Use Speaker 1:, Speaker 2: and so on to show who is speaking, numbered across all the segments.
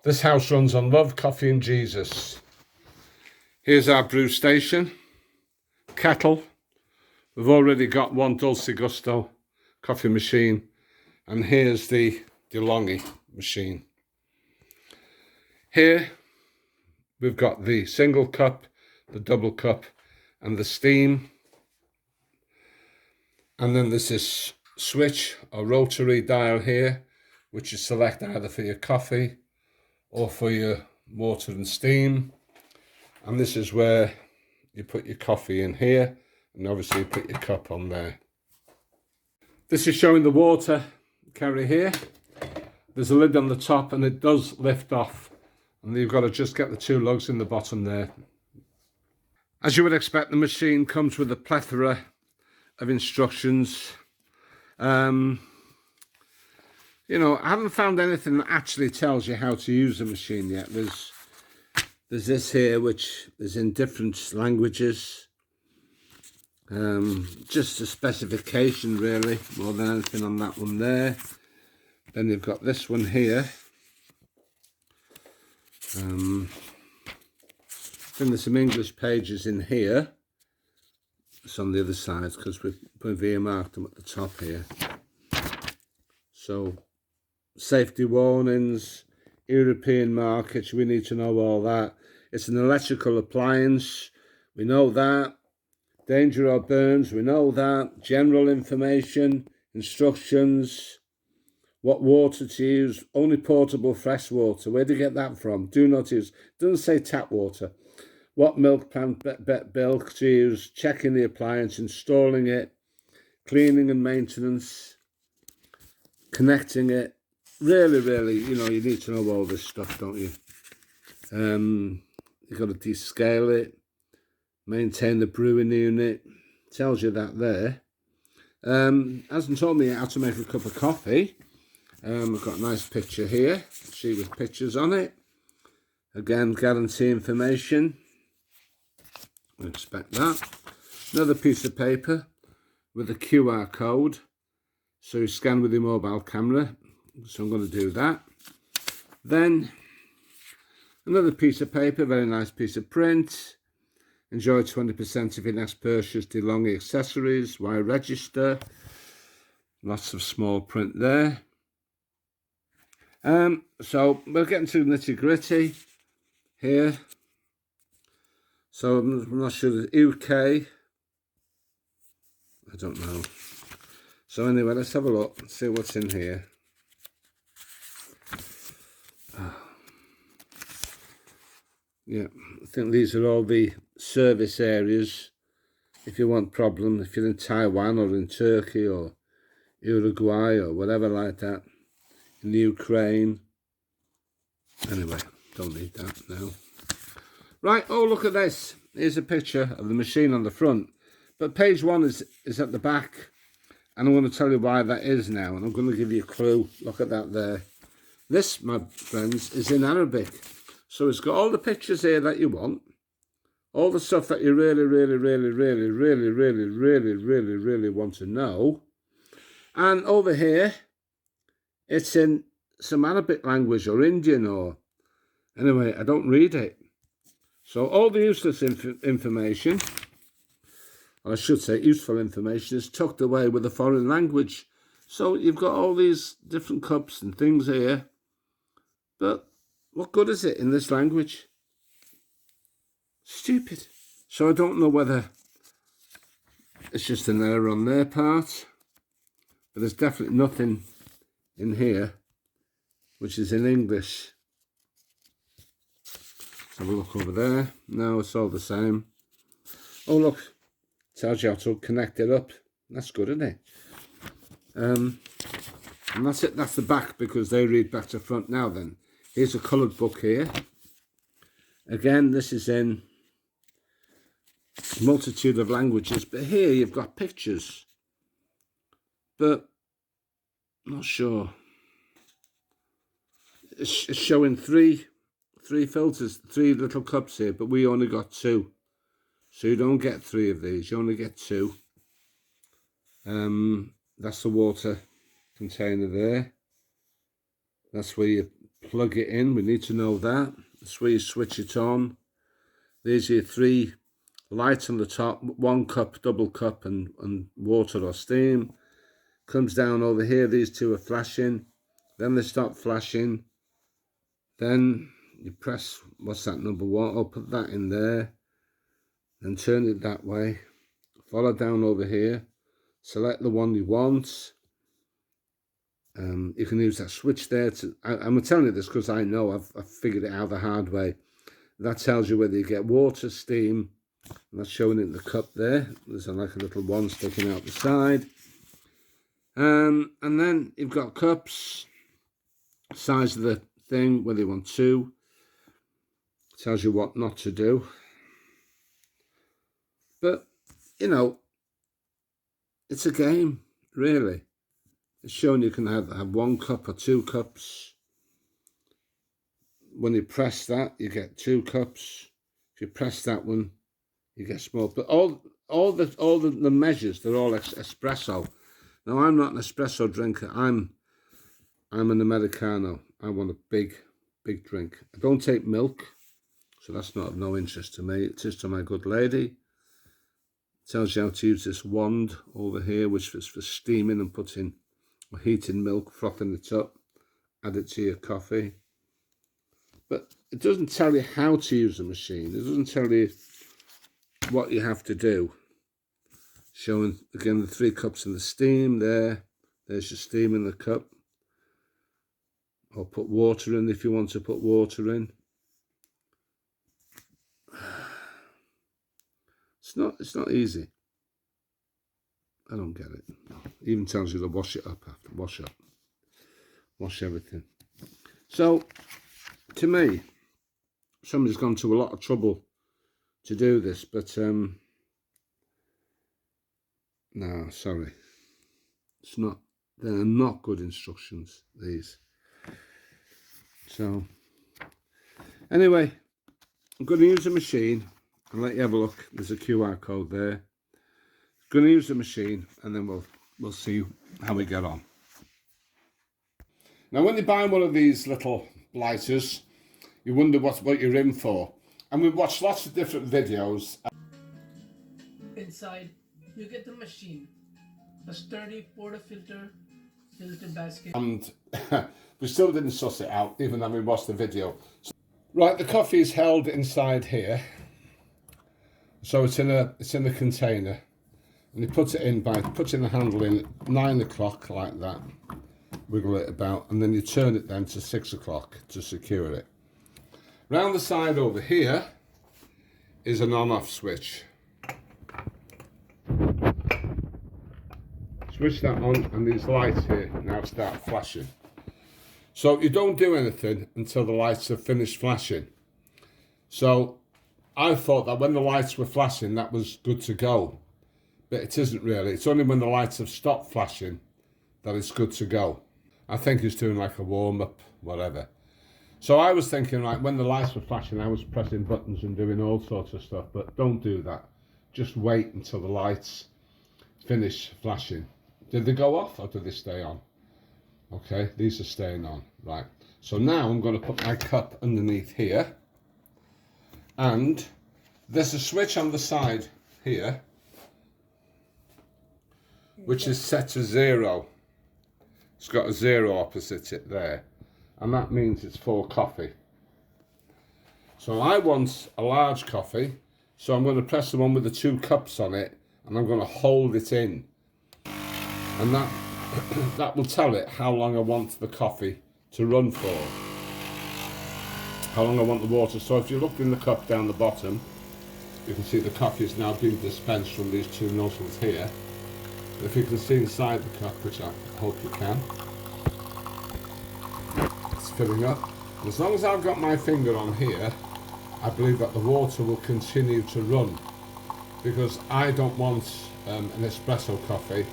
Speaker 1: This house runs on love, coffee and Jesus. Here's our brew station, kettle. We've already got one Dulce Gusto coffee machine, and here's the Delongi machine. Here we've got the single cup, the double cup, and the steam. And then there's this switch or rotary dial here, which you select either for your coffee or for your water and steam. And this is where you put your coffee in here, and obviously you put your cup on there. This is showing the water carry here. There's a lid on the top and it does lift off, and you've got to just get the two lugs in the bottom there. As you would expect, the machine comes with a plethora of instructions. You know, I haven't found anything that actually tells you how to use the machine yet. There's this here which is in different languages. Just a specification really, more than anything on that one there. Then you've got this one here. I think there's some English pages in here. It's on the other side because we've earmarked them at the top here. So, safety warnings, European markets, we need to know all that. It's an electrical appliance, we know that. Danger or burns, we know that. General information, instructions, what water to use, only portable fresh water. Where do you get that from? Do not use, doesn't say tap water. What milk plant milk to use, checking the appliance, installing it, cleaning and maintenance, connecting it. Really, you know, you need to know all this stuff, don't you? You've got to descale it, maintain the brewing unit. Tells you that there. Hasn't told me how to make a cup of coffee. I've got a nice picture here, sheet with pictures on it. Again, guarantee information. I expect that. Another piece of paper with a QR code. So you scan with your mobile camera. So I'm going to do that. Then another piece of paper, very nice piece of print. Enjoy 20% of your next purchase, Delongi accessories. Why register? Lots of small print there. So we're getting to nitty gritty here. So I'm not sure the UK. I don't know. So anyway, let's have a look and see what's in here. Yeah, I think these are all the service areas. If you want problem, if you're in Taiwan or in Turkey or Uruguay or whatever like that, in the Ukraine. Anyway, don't need that now. Right, oh look at this. Here's a picture of the machine on the front. But page 1 is at the back. And I'm going to tell you why that is now. And I'm going to give you a clue. Look at that there. This, my friends, is in Arabic. So it's got all the pictures here that you want. All the stuff that you really want to know. And over here, it's in some Arabic language or Indian or... Anyway, I don't read it. So all the useless information, or I should say useful information, is tucked away with a foreign language. So you've got all these different cups and things here. But what good is it in this language? Stupid. So I don't know whether it's just an error on their part. But there's definitely nothing in here which is in English. Let's have a look over there. No, it's all the same. Oh look, tells you how to connect it up. That's good, isn't it? And that's it, that's the back, because they read back to front. Now then, here's a coloured book here. Again, this is in a multitude of languages, but here you've got pictures. But I'm not sure. It's showing three filters, 3 little cups here, but we only got 2. So you don't get 3 of these, you only get 2. That's the water container there. That's where you plug it in. We need to know that. That's where you switch it on. These are your 3 lights on the top, 1 cup, double cup, and water or steam. Comes down over here, these 2 are flashing. Then they stop flashing. Then you press, what's that, number 1? I'll put that in there. Then turn it that way. Follow down over here. Select the one you want. You can use that switch there. I'm telling you this because I know I've figured it out the hard way. That tells you whether you get water, steam. And that's showing in the cup there. There's like a little one sticking out the side. And then you've got cups, size of the thing, whether you want 2. Tells you what not to do. But, you know, it's a game, really. It's showing you can have 1 cup or 2 cups. When you press that, you get 2 cups. If you press that one, you get small. But all the measures, they're all espresso. Now, I'm not an espresso drinker. I'm an Americano. I want a big drink. I don't take milk, so that's not of no interest to me. It is to my good lady. Tells you how to use this wand over here, which is for steaming and putting or heating milk, frothing it up, add it to your coffee. But it doesn't tell you how to use the machine. It doesn't tell you what you have to do. Showing, again, the 3 cups in the steam there. There's your steam in the cup. Or put water in if you want to put water in. It's not easy. I don't get it. It even tells you to wash it up after. Wash everything. So, to me, somebody's gone to a lot of trouble to do this, but no, sorry. It's not. They're not good instructions, these. So, anyway, I'm going to use the machine and let you have a look. There's a QR code there. I'm going to use the machine and then we'll see how we get on. Now, when you buy one of these little lighters, you wonder what you're in for. And we've watched lots of different videos.
Speaker 2: Inside, you get the machine, a sturdy portafilter filter basket.
Speaker 1: And we still didn't suss it out, even though we watched the video. Right, the coffee is held inside here. So it's in a container. And you put it in by putting the handle in at 9 o'clock like that. Wiggle it about, and then you turn it then to 6 o'clock to secure it. Round the side over here is an on-off switch. Switch that on and these lights here now start flashing. So you don't do anything until the lights have finished flashing. So I thought that when the lights were flashing that was good to go. But it isn't really. It's only when the lights have stopped flashing that it's good to go. I think he's doing like a warm-up, whatever. So I was thinking, like, when the lights were flashing, I was pressing buttons and doing all sorts of stuff, but don't do that. Just wait until the lights finish flashing. Did they go off or did they stay on? Okay, these are staying on, right. So now I'm going to put my cup underneath here. And there's a switch on the side here, which is set to 0. It's got a 0 opposite it there. And that means it's for coffee. So I want a large coffee. So I'm going to press the one with the 2 cups on it. And I'm going to hold it in. And that will tell it how long I want the coffee to run for. How long I want the water. So if you look in the cup down the bottom, you can see the coffee is now being dispensed from these 2 nozzles here. If you can see inside the cup, which I hope you can, it's filling up. As long as I've got my finger on here, I believe that the water will continue to run, because I don't want an espresso coffee.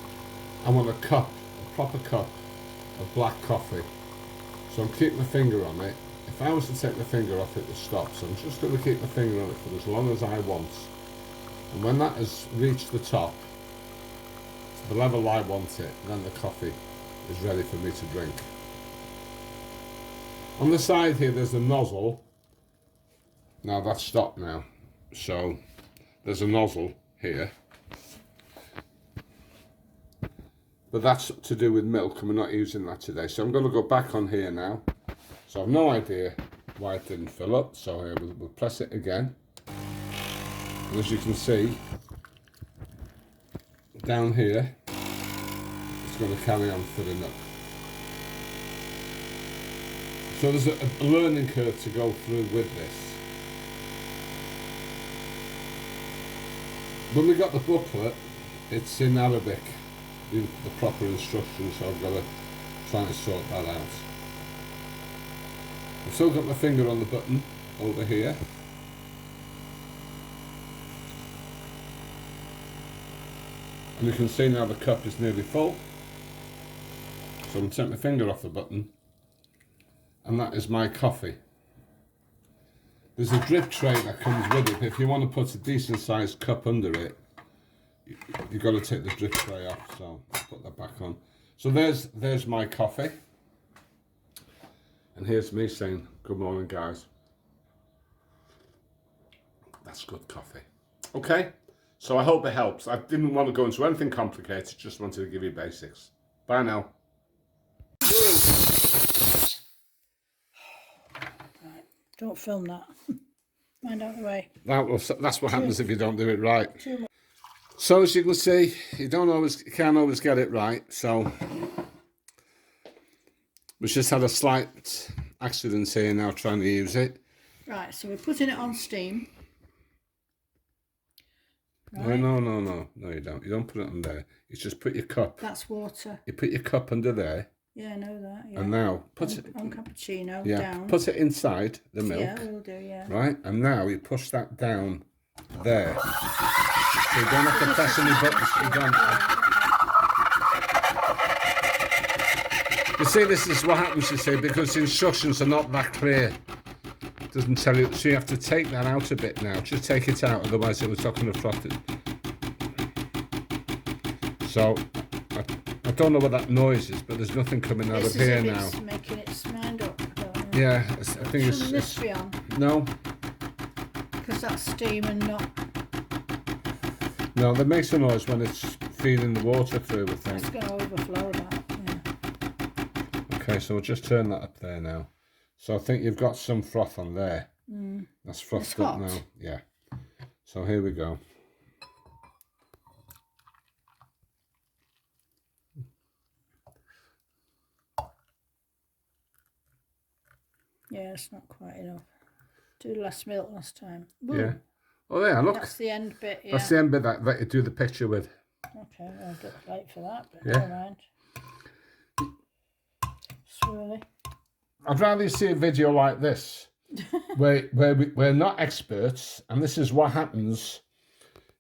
Speaker 1: I want a proper cup of black coffee. So I'm keeping my finger on it. If I was to take my finger off, it would stop. So I'm just going to keep my finger on it for as long as I want. And when that has reached the top, the level I want it, then the coffee is ready for me to drink. On the side here, there's a nozzle. Now that's stopped now. So there's a nozzle here. But that's to do with milk, and we're not using that today. So I'm going to go back on here now. So I've no idea why it didn't fill up. So here we'll press it again. And as you can see, down here, it's going to carry on filling up. So there's a learning curve to go through with this. When we got the booklet, it's in Arabic, the proper instructions, so I've got to try and sort that out. I've still got my finger on the button over here. And you can see now the cup is nearly full. So I'm going to take my finger off the button, and that is my coffee. There's a drip tray that comes with it. If you want to put a decent sized cup under it, you've got to take the drip tray off. So I'll put that back on. So there's my coffee. And here's me saying, good morning, guys. That's good coffee. Okay, so I hope it helps. I didn't want to go into anything complicated, just wanted to give you basics. Bye now.
Speaker 3: Right, don't film that. Mind out of the way.
Speaker 1: That's what happens if you don't do it right. So as you can see, you can't always get it right. So we've just had a slight accident here now trying to use it.
Speaker 3: Right, so we're putting it on steam. Right.
Speaker 1: No, you don't. You don't put it on there. You just put your cup.
Speaker 3: That's water.
Speaker 1: You put your cup under there.
Speaker 3: Yeah, I know that. Yeah.
Speaker 1: And now put it
Speaker 3: on cappuccino.
Speaker 1: Yeah,
Speaker 3: Down.
Speaker 1: put it inside the milk.
Speaker 3: Yeah, we'll do. Yeah.
Speaker 1: Right, and now you push that down there. So you don't have to press any buttons. You see, this is what happens, you see, because the instructions are not that clear. It doesn't tell you, so you have to take that out a bit now. Just take it out, otherwise it was not going to froth it. So, I don't know what that noise is, but there's nothing coming out of here now.
Speaker 3: It's making its mind up.
Speaker 1: Yeah, I think
Speaker 3: Shouldn't this be on?
Speaker 1: No.
Speaker 3: Because that's steam and not...
Speaker 1: No, that makes a noise when it's feeding the water through, I think.
Speaker 3: It's going to overflow that, yeah.
Speaker 1: Okay, so we'll just turn that up there now. So I think you've got some froth on there. That's frothed up now. Yeah. So here we go.
Speaker 3: Yeah, it's not quite enough. Do less milk last time.
Speaker 1: Ooh. Yeah. Oh yeah, look.
Speaker 3: That's the end bit, yeah.
Speaker 1: That's the end bit that you do the picture with.
Speaker 3: Okay, I'll get late for that, but
Speaker 1: yeah.
Speaker 3: Never mind. Swirly.
Speaker 1: I'd rather you see a video like this, where we're not experts, and this is what happens,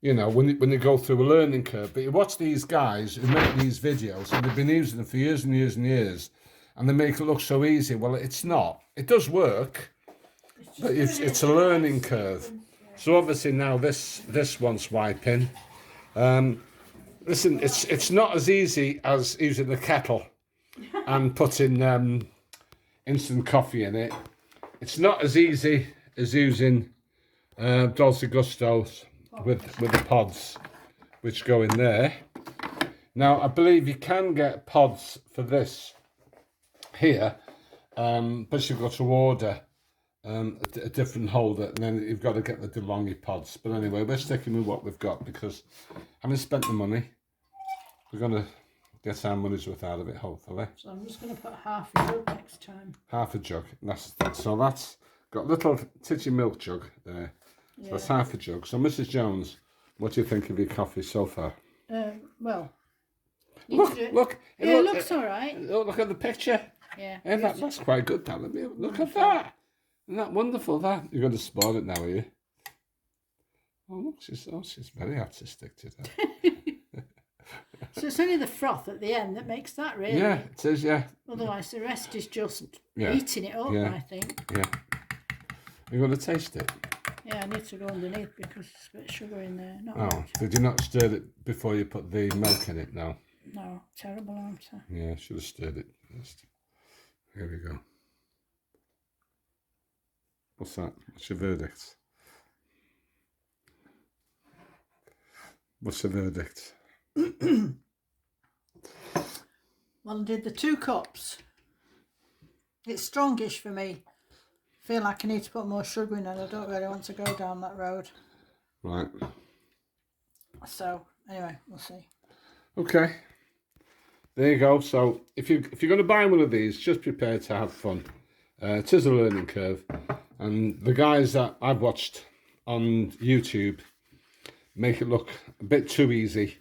Speaker 1: you know, when you go through a learning curve. But you watch these guys who make these videos, and they've been using them for years and years and years, and they make it look so easy. Well, it's not. It does work, but it's a learning curve. So obviously now this one's wiping. Listen, it's not as easy as using the kettle and putting instant coffee in it. It's not as easy as using Dolce Gustos with the pods, which go in there. Now I believe you can get pods for this here, but you've got to order a different holder, and then you've got to get the Delongi pods. But anyway, we're sticking with what we've got because having spent the money, we're going to get our money's worth out of it, hopefully.
Speaker 3: So I'm just going to put half a jug next time.
Speaker 1: Half a jug. So that's got a little titty milk jug there. So that's half a jug. So Mrs. Jones, what do you think of your coffee so far?
Speaker 3: Well,
Speaker 1: Look.
Speaker 3: Yeah, it looks all right.
Speaker 1: Look at the picture.
Speaker 3: Yeah.
Speaker 1: And that's quite good, that. Look at that. Isn't that wonderful, that? You're going to spoil it now, are you? Oh, look, she's very artistic today.
Speaker 3: So it's only the froth at the end that makes that, really.
Speaker 1: Yeah, it is, yeah.
Speaker 3: Otherwise, the rest is just eating it up, I think.
Speaker 1: Yeah. You're going to taste it?
Speaker 3: Yeah, I need to go underneath because there's a bit of sugar in there. Not much.
Speaker 1: Did you not stir it before you put the milk in it now?
Speaker 3: No, terrible answer.
Speaker 1: Yeah, should have stirred it first. Here we go. What's that? What's your verdict? What's the verdict?
Speaker 3: Well, I did the 2 cups. It's strongish for me. I feel like I need to put more sugar in and I don't really want to go down that road.
Speaker 1: Right.
Speaker 3: So, anyway, we'll see.
Speaker 1: Okay. There you go. So if you're going to buy one of these, just prepare to have fun. It is a learning curve. And the guys that I've watched on YouTube make it look a bit too easy.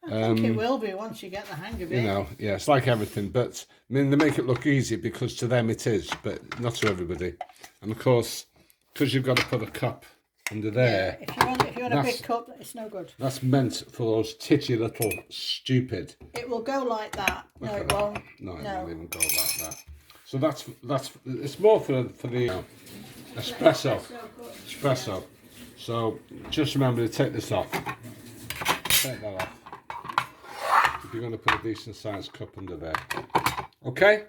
Speaker 3: I think it will be once you get the hang of it.
Speaker 1: You know, yeah, it's like everything. But, I mean, they make it look easy because to them it is, but not to everybody. And, of course, because you've got to put a cup under there.
Speaker 3: Yeah, if you want a big cup, it's no good.
Speaker 1: That's meant for those titchy little stupid.
Speaker 3: It will go like that. No, it won't.
Speaker 1: No, it won't even go like that. So that's it's more for the espresso. Espresso. So just remember to take this off. Take that off. If you're going to put a decent sized cup under there. Okay?